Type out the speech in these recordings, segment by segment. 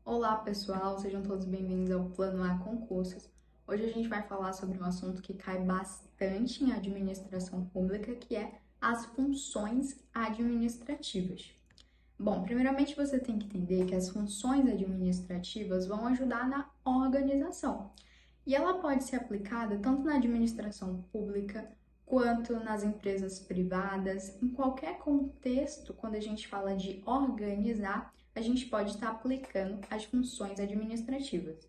Olá pessoal, sejam todos bem-vindos ao Plano A Concursos. Hoje a gente vai falar sobre um assunto que cai bastante em administração pública, que é as funções administrativas. Bom, primeiramente você tem que entender que as funções administrativas vão ajudar na organização. E ela pode ser aplicada tanto na administração pública quanto nas empresas privadas, em qualquer contexto, quando a gente fala de organizar, a gente pode estar aplicando as funções administrativas.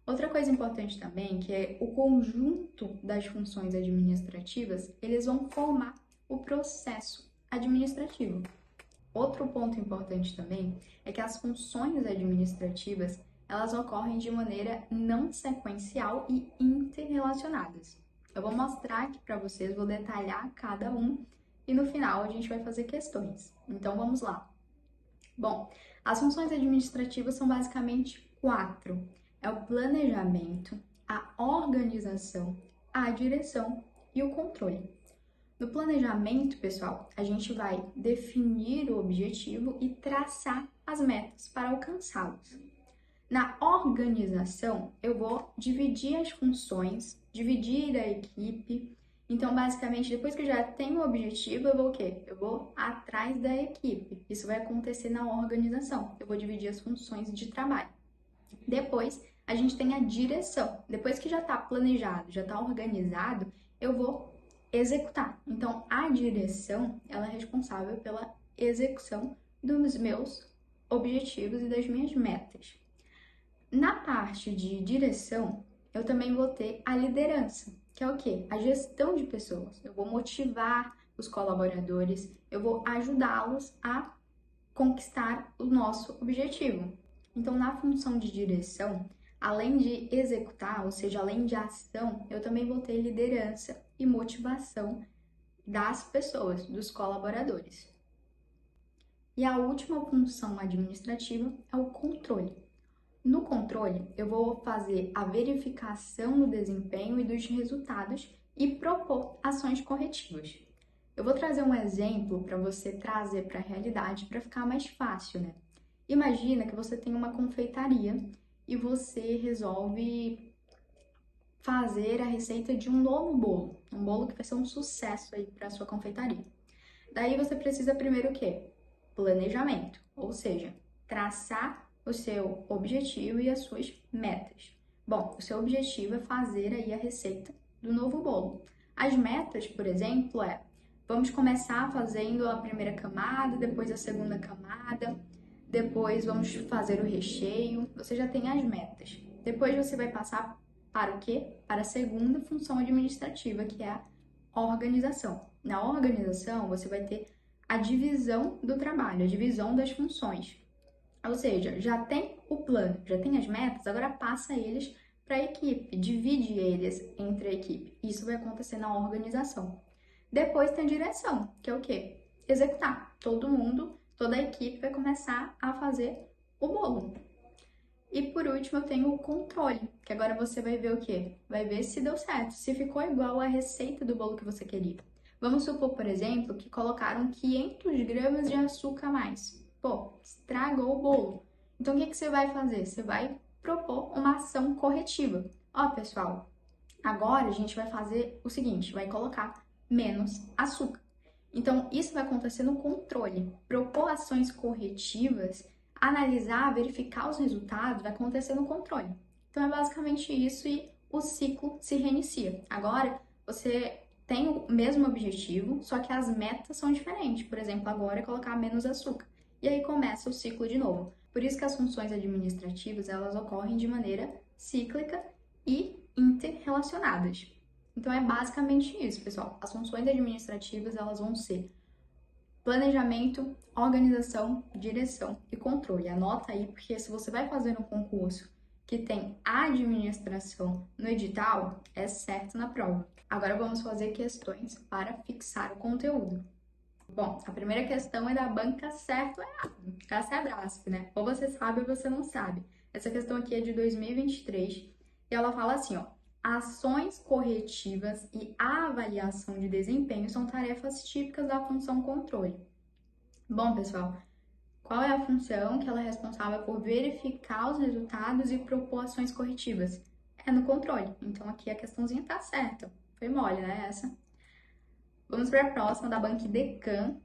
Outra coisa importante também, que é o conjunto das funções administrativas, eles vão formar o processo administrativo. Outro ponto importante também é que as funções administrativas, elas ocorrem de maneira não sequencial e interrelacionadas. Eu vou mostrar aqui para vocês, vou detalhar cada um e no final a gente vai fazer questões. Então vamos lá. Bom, as funções administrativas são basicamente 4. É o planejamento, a organização, a direção e o controle. No planejamento, pessoal, a gente vai definir o objetivo e traçar as metas para alcançá-los. Na organização, eu vou dividir as funções, dividir a equipe. Então, basicamente, depois que eu já tenho o objetivo, eu vou o quê? Eu vou atrás da equipe. Isso vai acontecer na organização. Eu vou dividir as funções de trabalho. Depois, a gente tem a direção. Depois que já está planejado, já está organizado, eu vou executar. Então, a direção, ela é responsável pela execução dos meus objetivos e das minhas metas. Na parte de direção, eu também vou ter a liderança, que é o quê? A gestão de pessoas. Eu vou motivar os colaboradores, eu vou ajudá-los a conquistar o nosso objetivo. Então, na função de direção, além de executar, ou seja, além de ação, eu também vou ter liderança e motivação das pessoas, dos colaboradores. E a última função administrativa é o controle. No controle, eu vou fazer a verificação do desempenho e dos resultados e propor ações corretivas. Eu vou trazer um exemplo para você trazer para a realidade para ficar mais fácil, né? Imagina que você tem uma confeitaria e você resolve fazer a receita de um novo bolo, um bolo que vai ser um sucesso aí para a sua confeitaria. Daí você precisa primeiro o quê? Planejamento, ou seja, traçar o seu objetivo e as suas metas. Bom, o seu objetivo é fazer aí a receita do novo bolo. As metas, por exemplo, vamos começar fazendo a primeira camada, depois a segunda camada, depois vamos fazer o recheio. Você já tem as metas. Depois você vai passar para o quê? Para a segunda função administrativa, que é a organização. Na organização, você vai ter a divisão do trabalho, a divisão das funções. Ou seja, já tem o plano, já tem as metas, agora passa eles para a equipe, divide eles entre a equipe. Isso vai acontecer na organização. Depois tem a direção, que é o quê? Executar. Todo mundo, toda a equipe vai começar a fazer o bolo. E por último, eu tenho o controle, que agora você vai ver o quê? Vai ver se deu certo, se ficou igual à receita do bolo que você queria. Vamos supor, por exemplo, que colocaram 500 gramas de açúcar a mais. Pô, estragou o bolo. Então, o que você vai fazer? Você vai propor uma ação corretiva. Ó, pessoal, agora a gente vai fazer o seguinte, vai colocar menos açúcar. Então, isso vai acontecer no controle. Propor ações corretivas, analisar, verificar os resultados, vai acontecer no controle. Então, é basicamente isso e o ciclo se reinicia. Agora, você tem o mesmo objetivo, só que as metas são diferentes. Por exemplo, agora é colocar menos açúcar. E aí começa o ciclo de novo. Por isso que as funções administrativas, elas ocorrem de maneira cíclica e interrelacionadas. Então é basicamente isso, pessoal. As funções administrativas, elas vão ser planejamento, organização, direção e controle. Anota aí, porque se você vai fazer um concurso que tem administração no edital, é certo na prova. Agora vamos fazer questões para fixar o conteúdo. Bom, a primeira questão é da banca certo ou errado. Essa é a BRASP, né? Ou você sabe ou você não sabe. Essa questão aqui é de 2023 e ela fala assim, ó. Ações corretivas e a avaliação de desempenho são tarefas típicas da função controle. Bom, pessoal, Qual é a função que ela é responsável por verificar os resultados e propor ações corretivas? É no controle. Então aqui a questãozinha tá certa. Foi mole, né, essa? Vamos para a próxima, da Bank Decan,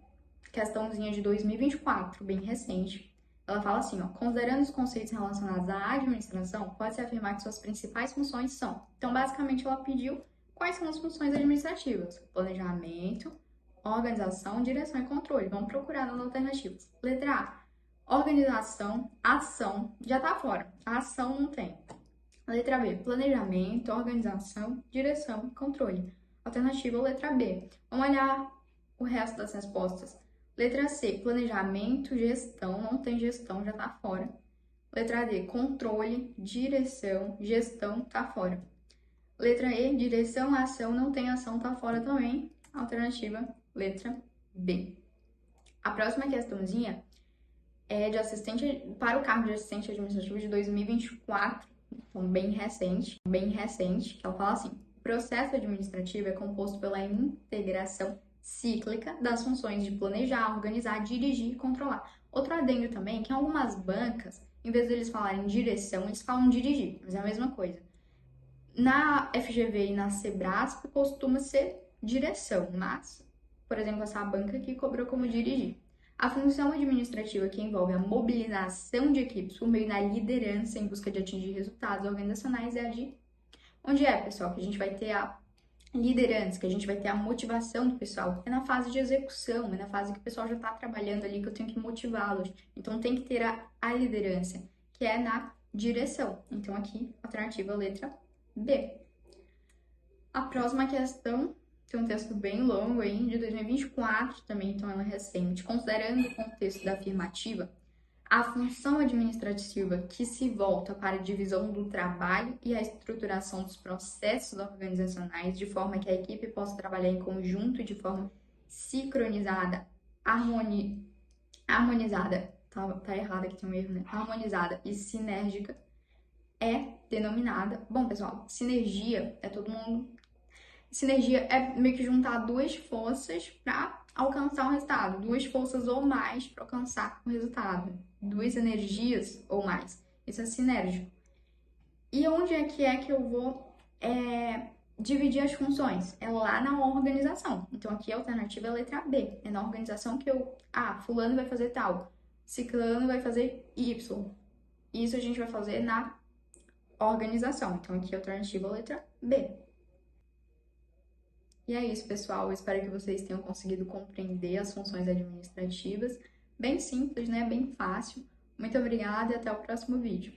questãozinha de 2024, bem recente. Ela fala assim, ó, considerando os conceitos relacionados à administração, pode-se afirmar que suas principais funções são. Então, basicamente, ela pediu quais são as funções administrativas: planejamento, organização, direção e controle. Vamos procurar nas alternativas. Letra A, organização, ação, já tá fora. A ação não tem. Letra B, planejamento, organização, direção e controle. Alternativa, letra B. Vamos olhar o resto das respostas. Letra C, planejamento, gestão, não tem gestão, já tá fora. Letra D, controle, direção, gestão, tá fora. Letra E, direção, ação, não tem ação, tá fora também. Alternativa, letra B. A próxima questãozinha é de assistente, para o cargo de assistente administrativo de 2024, então bem recente, que ela fala assim: o processo administrativo é composto pela integração cíclica das funções de planejar, organizar, dirigir e controlar. Outro adendo também, que em algumas bancas, em vez de eles falarem direção, eles falam dirigir, mas é a mesma coisa. Na FGV e na Sebrasp costuma ser direção, mas, por exemplo, essa banca aqui cobrou como dirigir. A função administrativa que envolve a mobilização de equipes por meio da liderança em busca de atingir resultados organizacionais é a de... Onde é, pessoal, que a gente vai ter a liderança, que a gente vai ter a motivação do pessoal? É na fase de execução, é na fase que o pessoal já está trabalhando ali, que eu tenho que motivá-los. Então, tem que ter a liderança, que é na direção. Então, aqui, alternativa letra B. A próxima questão tem um texto bem longo aí, de 2024 também, então ela é recente. Considerando o contexto da afirmativa, a função administrativa que se volta para a divisão do trabalho e a estruturação dos processos organizacionais, de forma que a equipe possa trabalhar em conjunto e de forma sincronizada, harmonizada, tá errado aqui, tem um erro, né? Harmonizada e sinérgica, é denominada... Bom, pessoal, sinergia é todo mundo... Sinergia é meio que juntar duas forças para alcançar um resultado, duas forças ou mais para alcançar o resultado, duas energias ou mais. Isso é sinérgico. E onde é que eu vou dividir as funções? É lá na organização. Então, aqui a alternativa é a letra B. É na organização que fulano vai fazer tal, ciclano vai fazer Y. Isso a gente vai fazer na organização. Então, aqui a alternativa é a letra B. E é isso, pessoal. Eu espero que vocês tenham conseguido compreender as funções administrativas. Bem simples, né? Bem fácil. Muito obrigada e até o próximo vídeo.